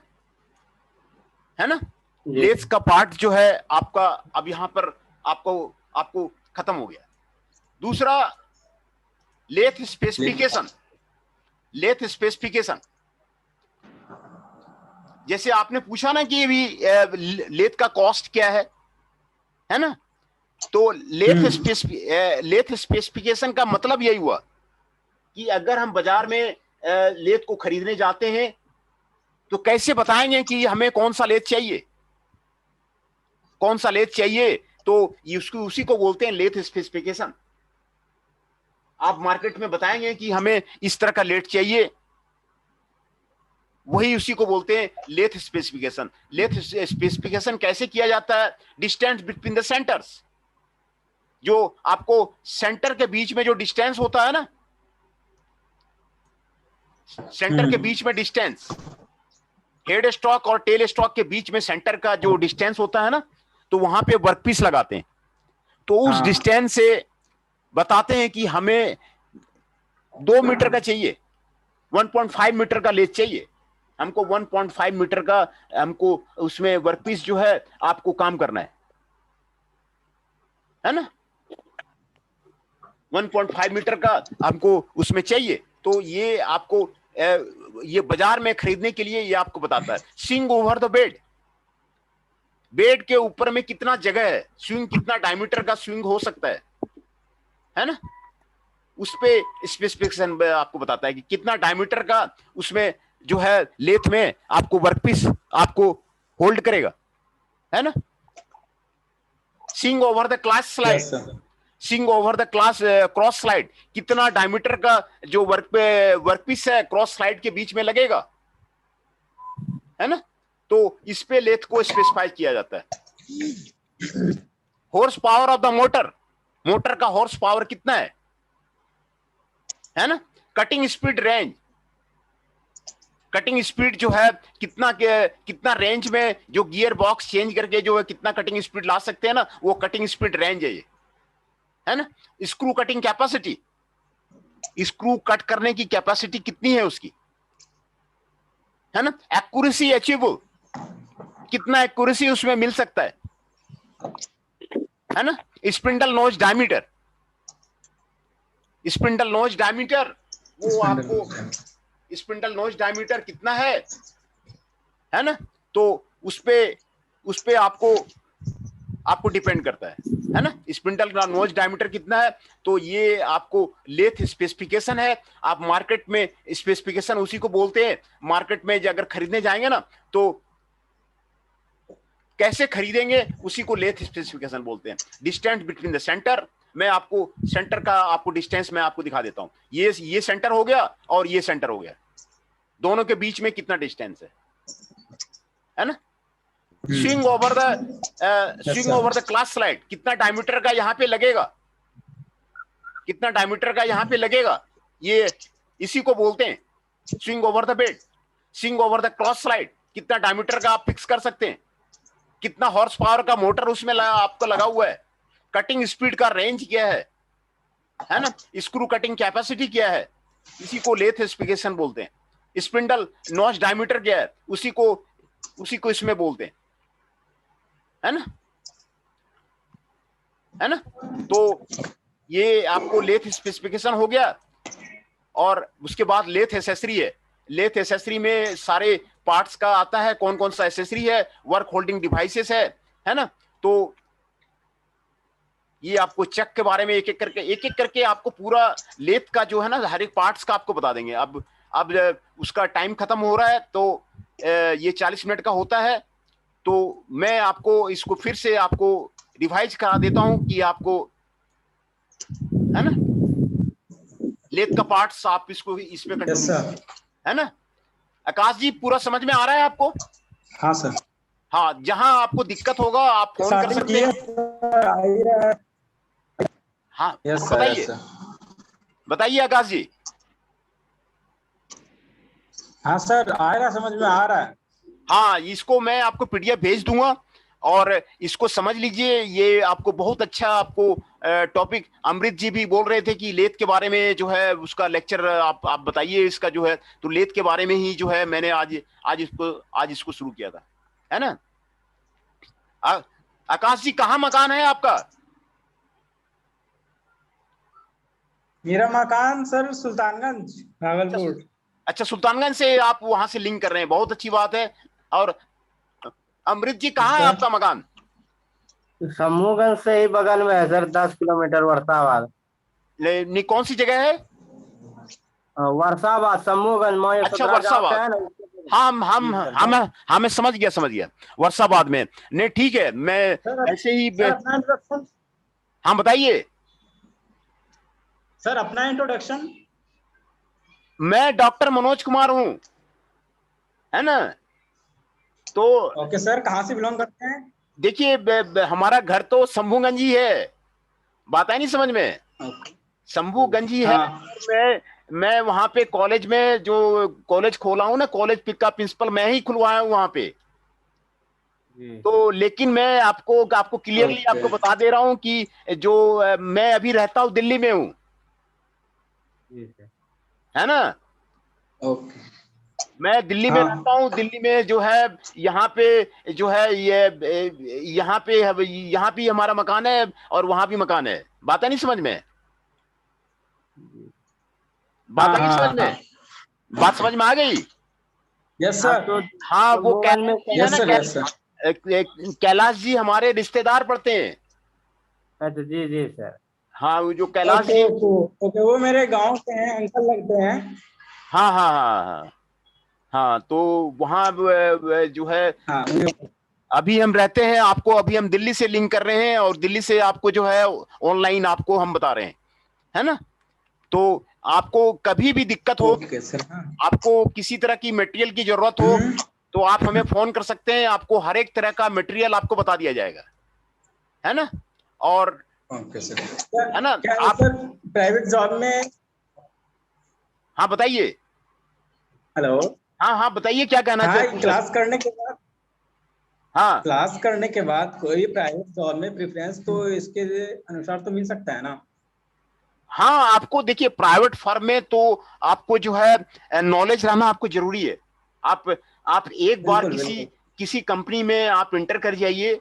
है ना। लेथ का पार्ट जो है आपका अब यहां पर आपको खत्म हो गया। दूसरा लेथ स्पेसिफिकेशन। लेथ स्पेसिफिकेशन, जैसे आपने पूछा ना कि अभी लेथ का कॉस्ट क्या है ना। तो लेथ स्पेसिफिकेशन का मतलब यही हुआ कि अगर हम बाजार में लेथ को खरीदने जाते हैं तो कैसे बताएंगे कि हमें कौन सा लेथ चाहिए, कौन सा लेथ चाहिए, तो उसी को बोलते हैं लेथ स्पेसिफिकेशन। आप मार्केट में बताएंगे कि हमें इस तरह का लेथ चाहिए, वही उसी को बोलते हैं लेथ स्पेसिफिकेशन। लेथ स्पेसिफिकेशन कैसे किया जाता है, डिस्टेंस बिटवीन द सेंटर्स, जो आपको सेंटर के बीच में जो डिस्टेंस होता है ना, सेंटर के बीच में डिस्टेंस, हेड स्टॉक और टेल स्टॉक के बीच में सेंटर का जो डिस्टेंस होता है ना, तो वहां पे वर्कपीस लगाते हैं। तो उस डिस्टेंस से बताते हैं कि हमें 2 मीटर का चाहिए, 1.5 मीटर का लेथ चाहिए हमको, 1.5 मीटर का हमको उसमें वर्कपीस जो है आपको काम करना है ना। 1.5 मीटर का हमको उसमें चाहिए। तो ये आपको ये बाजार में खरीदने के लिए ये आपको बताता है। Swing over the bed, bed के ऊपर में कितना जगह है, स्विंग कितना डायमीटर का स्विंग हो सकता है ना। उस पे स्पेसिफिकेशन आपको बताता है कि कितना डायमीटर का उसमें जो है लेथ में आपको वर्कपीस आपको होल्ड करेगा, है ना। Swing over the class slide, swing over the class cross slide, कितना डायमीटर का जो वर्कपीस है क्रॉस स्लाइड के बीच में लगेगा, है ना। तो इस पे लेथ को स्पेसिफाई किया जाता है। Horse power of the motor, motor का हॉर्स पावर कितना है ना। Cutting speed range, cutting speed जो है कितना रेंज में जो गियर बॉक्स चेंज करके जो है कितना कटिंग स्पीड ला सकते हैं ना, वो कटिंग स्पीड रेंज है ये, है ना। Screw cutting capacity, screw cut करने की कैपेसिटी कितनी है उसकी, है ना। एक्यूरेसी अचीवेबल, कितना एक्यूरेसी उसमें मिल सकता है ना। Spindle nose diameter, spindle nose diameter वो आपको स्पिंडल नोज डायमीटर कितना है ना। तो उस पे आपको डिपेंड करता है ना। स्पिंडल का नोज डायमीटर कितना है, तो ये आपको लेथ स्पेसिफिकेशन है। आप मार्केट में स्पेसिफिकेशन उसी को बोलते हैं। मार्केट में अगर खरीदने जाएंगे ना, तो कैसे खरीदेंगे उसी को लेथ स्पेसिफिकेशन बोलते हैं। डिस्टेंस बिटवीन द सेंटर, मैं आपको सेंटर का आपको डिस्टेंस मैं आपको दिखा देता हूं। ये सेंटर हो गया और ये सेंटर हो गया, दोनों के बीच में कितना डिस्टेंस है ना। Swing over the class slide, कितना डायमीटर का यहां पे लगेगा, कितना डायमीटर का यहां पे लगेगा, ये इसी को बोलते हैं swing over the bed. Swing over the cross slide, कितना डायमीटर का आप फिक्स कर सकते हैं, कितना हॉर्स पावर का मोटर उसमें आपको लगा हुआ है, कटिंग स्पीड का रेंज क्या है, है ना। स्क्रू कटिंग कैपेसिटी क्या है, इसी को लेथ स्पेसिफिकेशन बोलते हैं। स्पिंडल नॉच डायमीटर क्या है, उसी को इसमें बोलते हैं, है ना, है ना। तो ये आपको लेथ स्पेसिफिकेशन हो गया। और उसके बाद लेथ एसेसरी है। लेथ एसेसरी में सारे पार्ट्स का आता है, कौन कौन सा एसेसरी है, वर्क होल्डिंग डिवाइसेस है ना। तो ये आपको चेक के बारे में एक एक करके आपको पूरा लेथ का जो है ना हर एक पार्ट्स का आपको बता देंगे। अब उसका टाइम खत्म हो रहा है, तो ये 40 मिनट का होता है। तो मैं आपको इसको फिर से आपको रिवाइज करा देता हूं कि आपको, है ना, लेथ का पार्ट्स आप इसको इस पे कंटिन्यू कीजिए, है ना। आकाश जी पूरा समझ में आ रहा है आपको? हाँ सर। हाँ, जहां आपको दिक्कत होगा आप फोन कर सकते हैं। हाँ बताइए, बताइए आकाश जी। हाँ सर, आएगा, समझ में आ रहा है। हाँ, इसको मैं आपको पीडीएफ भेज दूंगा और इसको समझ लीजिए। ये आपको बहुत अच्छा आपको टॉपिक, अमृत जी भी बोल रहे थे कि लेथ के बारे में जो है उसका लेक्चर आप बताइए इसका जो है। तो लेथ के बारे में ही जो है मैंने आज इसको शुरू किया था, है ना। आकाश जी कहाँ मकान है आपका? मेरा मकान सर सुल्तानगंज, भागलपुर। अच्छा, सुल्तानगंज से आप वहां से लिंक कर रहे हैं, बहुत अच्छी बात है। और अमृत जी कहाँ है आपका मकान? समूहगंज से ही बगल में है सर, 10 किलोमीटर वर्षाबाद। नहीं, कौन सी जगह है? वर्षाबाद, समूहगंज। अच्छा, वर्षाबाद। हाँ, मैं समझ गया वर्षाबाद में। नहीं ठीक है, मैं ऐसे ही हाँ बताइए सर, अपना इंट्रोडक्शन। मैं डॉक्टर मनोज कुमार हूं, है ना। तो ओके सर, कहाँ से बिलोंग करते हैं? देखिए हमारा घर तो शंभूगंज ही है, बात है नहीं समझ में। शंभूगंज ही है। मैं वहां पे कॉलेज में जो कॉलेज खोला हूं ना, कॉलेज का प्रिंसिपल मैं ही खुलवाया हूं वहां पे। तो लेकिन मैं आपको क्लियरली आपको बता दे रहा हूं कि जो मैं अभी रहता हूं दिल्ली में हूं, है ना। ओके। मैं दिल्ली में रहता हूँ। दिल्ली में जो है यहाँ पे जो है यहाँ भी हमारा मकान है और वहां भी मकान है। बात है नहीं समझ में, बात आई समझ में, बात समझ में आ गई? Yes sir. हाँ, वो कैलाश जी हमारे रिश्तेदार पड़ते हैं। अच्छा, जी जी सर। हाँ, वो जो कैलाश जी, ओके, वो मेरे गांव के हैं, अंकल लगते हैं। हाँ, हाँ, तो वहाँ जो है हाँ, अभी हम रहते हैं। आपको अभी हम दिल्ली से लिंक कर रहे हैं और दिल्ली से आपको जो है ऑनलाइन आपको हम बता रहे हैं, है ना। तो आपको कभी भी दिक्कत हो, आपको किसी तरह की मटेरियल की जरूरत हो, तो आप हमें फोन कर सकते हैं। आपको हर एक तरह का मटेरियल आपको बता दिया जाएगा, है ना। और है ना, आप प्राइवेट जॉब में। हाँ बताइए। हेलो। हाँ बताइए, क्या कहना चाहते हैं? क्लास करने के बाद, हाँ, क्लास करने के बाद कोई प्राइवेट जॉब में प्रेफरेंस तो इसके अनुसार तो मिल सकता है ना? हाँ, आपको देखिए प्राइवेट फर्म में तो आपको जो है नॉलेज रहना आपको जरूरी है। आप एक बार किसी कंपनी में आप इंटर कर जाइए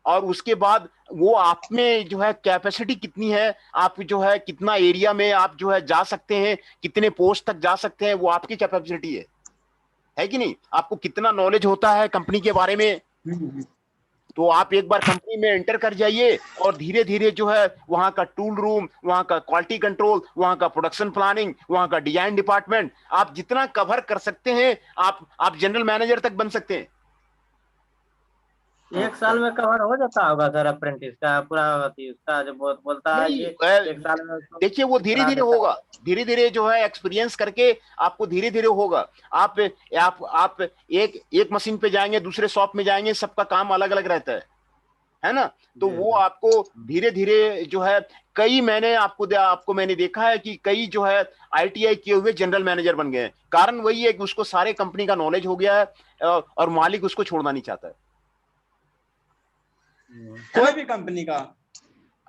और उसके बाद वो आप में जो है कैपेसिटी कितनी है, आप जो है कितना एरिया में आप जो है जा सकते हैं, कितने पोस्ट तक जा सकते हैं, वो आपकी कैपेसिटी है कि नहीं। आपको कितना नॉलेज होता है कंपनी के बारे में, तो आप एक बार कंपनी में एंटर कर जाइए और धीरे धीरे जो है वहां का टूल रूम, वहां का क्वालिटी कंट्रोल, वहां का प्रोडक्शन प्लानिंग, वहां का डिजाइन डिपार्टमेंट, आप जितना कवर कर सकते हैं आप जनरल मैनेजर तक बन सकते हैं। 1 साल में कवर हो जाता होगा सर अप्रेंटिस का पूरा, उसका जो बोलता है कि 1 साल में। देखिए वो धीरे धीरे होगा, धीरे धीरे जो है एक्सपीरियंस करके आपको धीरे धीरे होगा। आप एक मशीन पे जाएंगे, दूसरे शॉप में जाएंगे, सबका काम अलग अलग रहता है ना। तो वो आपको धीरे धीरे जो है मैंने आपको मैंने देखा है कि कई जो है आईटीआई किए हुए जनरल मैनेजर बन गए हैं। कारण वही है कि उसको सारे कंपनी का नॉलेज हो गया है और मालिक उसको छोड़ना नहीं चाहता है। कोई भी कंपनी का।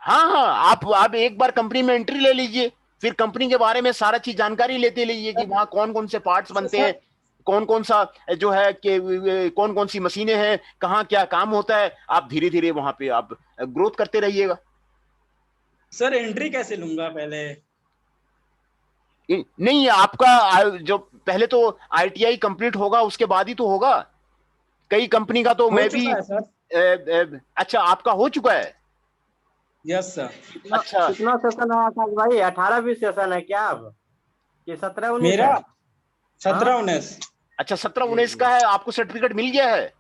हाँ हाँ, आप एक बार कंपनी में एंट्री ले लीजिए, फिर कंपनी के बारे में सारा चीज जानकारी लेते लीजिए कि वहाँ कौन कौन से पार्ट्स बनते हैं, सर कौन कौन सा जो है कि कौन कौन सी मशीनें हैं, कहाँ क्या काम होता है। आप धीरे धीरे वहां पे आप ग्रोथ करते रहिएगा। सर एंट्री कैसे लूंगा पहले? नहीं, आपका जो पहले तो आईटीआई कंप्लीट होगा, उसके बाद ही तो होगा। कई कंपनी का तो हो मैं भी चुका है सर। अच्छा, आपका हो चुका है। Yes sir. अच्छा कितना सेशन है आकाश भाई? 18-20 सेशन है क्या अब, कि 17-19 मेरा है? हाँ 17-19। अच्छा, 17-19 जी। का है। आपको सर्टिफिकेट मिल गया है?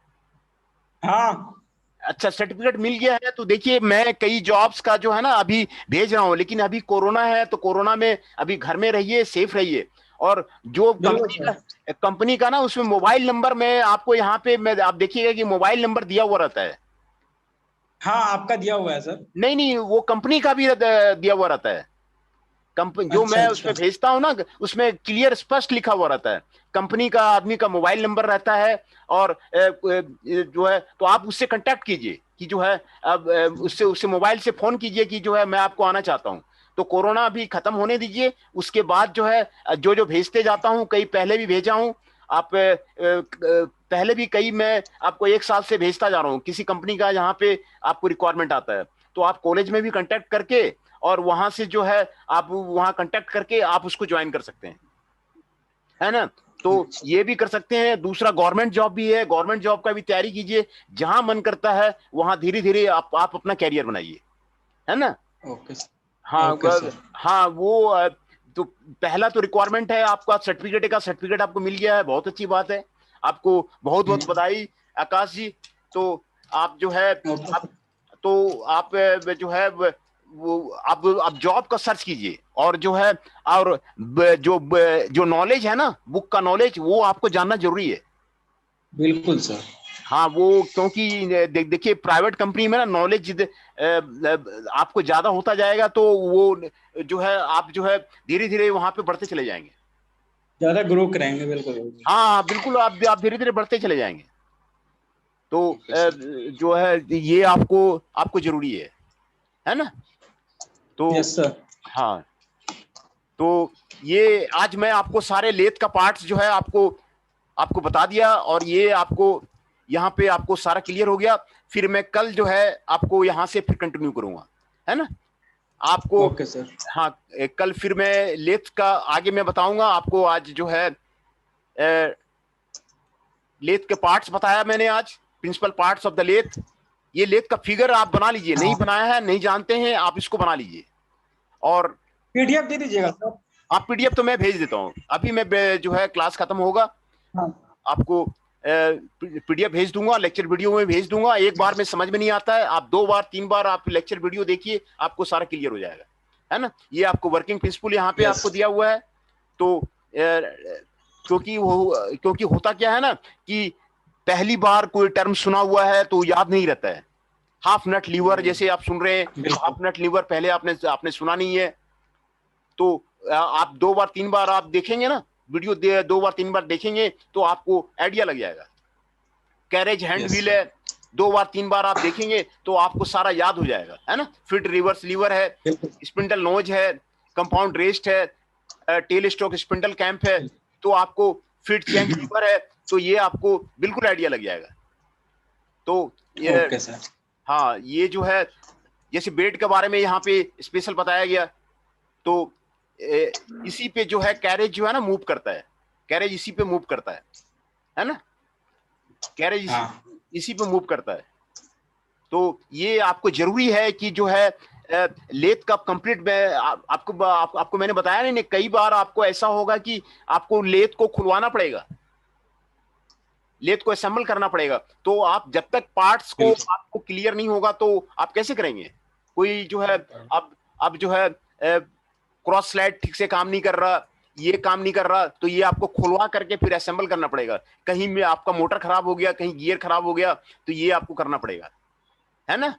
हाँ अच्छा, सर्टिफिकेट मिल गया है तो देखिए, मैं कई जॉब्स का जो है ना अभी भेज रहा हूं, लेकिन अभी कोरोना है तो कोरोना में अभी घर में रहिए, सेफ रहिए। और जो बिल्कुल सर। कंपनी का ना उसमें मोबाइल नंबर, मैं आपको यहाँ पे मैं आप देखिएगा कि मोबाइल नंबर दिया हुआ रहता है। हाँ आपका दिया हुआ है सर। नहीं नहीं, वो कंपनी का भी दिया हुआ रहता है। कंपनी जो अच्छा मैं अच्छा। उसमें भेजता हूं ना, उसमें क्लियर स्पष्ट लिखा हुआ रहता है, कंपनी का आदमी का मोबाइल नंबर रहता है। और जो है तो आप उससे कांटेक्ट कीजिए कि जो है अब उससे उससे मोबाइल से फोन कीजिए कि जो है मैं आपको आना चाहता हूं। तो कोरोना अभी खत्म होने दीजिए, उसके बाद जो है जो जो भेजते जाता हूं, कई पहले भी भेजा हूं। आप पहले भी कई मैं आपको 1 साल से भेजता जा रहा हूं किसी कंपनी का जहां पे आपको रिक्वायरमेंट आता है। तो आप कॉलेज में भी कांटेक्ट करके और वहां से जो है आप वहां कांटेक्ट करके आप उसको ज्वाइन कर सकते हैं, है ना। तो ये भी कर सकते हैं। दूसरा गवर्नमेंट जॉब भी है, गवर्नमेंट जॉब का भी तैयारी कीजिए। जहां मन करता है वहां धीरे धीरे आप अपना कैरियर बनाइए, है ना। ओके हाँ ओके सर। हाँ, वो तो पहला तो रिक्वायरमेंट है आपका सर्टिफिकेट का। सर्टिफिकेट आपको मिल गया है, बहुत अच्छी बात है। आपको बहुत बहुत बधाई आकाश जी। तो आप जो है ओके आप सर। तो आप जो है वो आप जॉब का सर्च कीजिए, और जो है और जो नॉलेज है ना, बुक का नॉलेज, वो आपको जानना जरूरी है। बिल्कुल सर। हाँ, वो क्योंकि देखिए प्राइवेट कंपनी में ना नॉलेज आपको ज्यादा होता जाएगा, तो वो जो है आप जो है धीरे धीरे वहां पे बढ़ते चले जाएंगे। ज्यादा ग्रो करेंगे, बिल्कुल बिल्कुल। हाँ बिल्कुल, आप धीरे धीरे बढ़ते चले जाएंगे। तो ओके सर। जो है ये आपको आपको जरूरी है ना। तो यस सर। हाँ, तो ये आज मैं आपको सारे लेथ का पार्ट्स जो है आपको आपको बता दिया, और ये आपको यहाँ पे आपको सारा क्लियर हो गया। फिर मैं कल जो है आपको यहाँ से फिर कंटिन्यू करूंगा, है ना आपको। Okay sir. हाँ, कल फिर मैं लेथ का आगे मैं बताऊंगा आपको। आज जो है लेथ के पार्ट्स बताया मैंने आज, principal parts of the lathe. ये लेथ का फिगर आप बना लीजिए, नहीं हाँ बनाया है, नहीं जानते हैं, आप इसको बना लीजिए। और पीडीएफ दे दीजिएगा सर। आप पीडीएफ तो मैं भेज देता हूँ अभी। मैं जो है क्लास खत्म होगा हाँ आपको पीडीएफ भेज दूंगा, लेक्चर वीडियो में भेज दूंगा। एक बार में समझ में नहीं आता है, आप 2 बार 3 बार आप लेक्चर वीडियो देखिए, आपको सारा क्लियर हो जाएगा, है ना। ये आपको वर्किंग प्रिंसिपल यहाँ पे यस। आपको दिया हुआ है। तो क्योंकि होता क्या है ना कि पहली बार कोई टर्म सुना हुआ है तो याद नहीं रहता है। हाफ नट लीवर जैसे आप सुन रहे हैं, तो हाफ बिल्कुल। नट लीवर पहले आपने सुना नहीं है। तो आप 2 बार 3 बार आप देखेंगे ना वीडियो, 2 बार 3 बार देखेंगे तो आपको आइडिया लग जाएगा। Carriage hand yes wheel sir. है, 2 बार 3 बार आप देखेंगे तो आपको सारा याद हो जाएगा, है ना। फिट रिवर्स लीवर है, बिल्कुल स्पिंडल नोज है, कंपाउंड रेस्ट है, टेल स्ट्रोक स्पिंडल कैंप है, तो आपको फिट चेंज लीवर है। तो ये आपको बिल्कुल आइडिया लग जाएगा। तो ये ओके सर। हाँ, ये जो है जैसे बेड के बारे में यहाँ पे स्पेशल बताया गया, तो इसी पे जो है कैरेज जो है ना मूव करता है, कैरेज इसी पे मूव करता है ना। कैरेज हाँ इसी पे मूव करता है। तो ये आपको जरूरी है कि जो है लेथ का कंप्लीट में आपको मैंने बताया नहीं, कई बार आपको ऐसा होगा कि आपको लेथ को खुलवाना पड़ेगा, लेथ को असेंबल करना पड़ेगा। तो आप जब तक पार्ट्स को बिल्कुल। आपको क्लियर नहीं होगा तो आप कैसे करेंगे। कोई जो है अब जो है क्रॉस स्लाइड ठीक से काम नहीं कर रहा, ये काम नहीं कर रहा, तो ये आपको खुलवा करके फिर असेंबल करना पड़ेगा। कहीं में आपका मोटर खराब हो गया, कहीं गियर खराब हो गया, तो ये आपको करना पड़ेगा, है ना।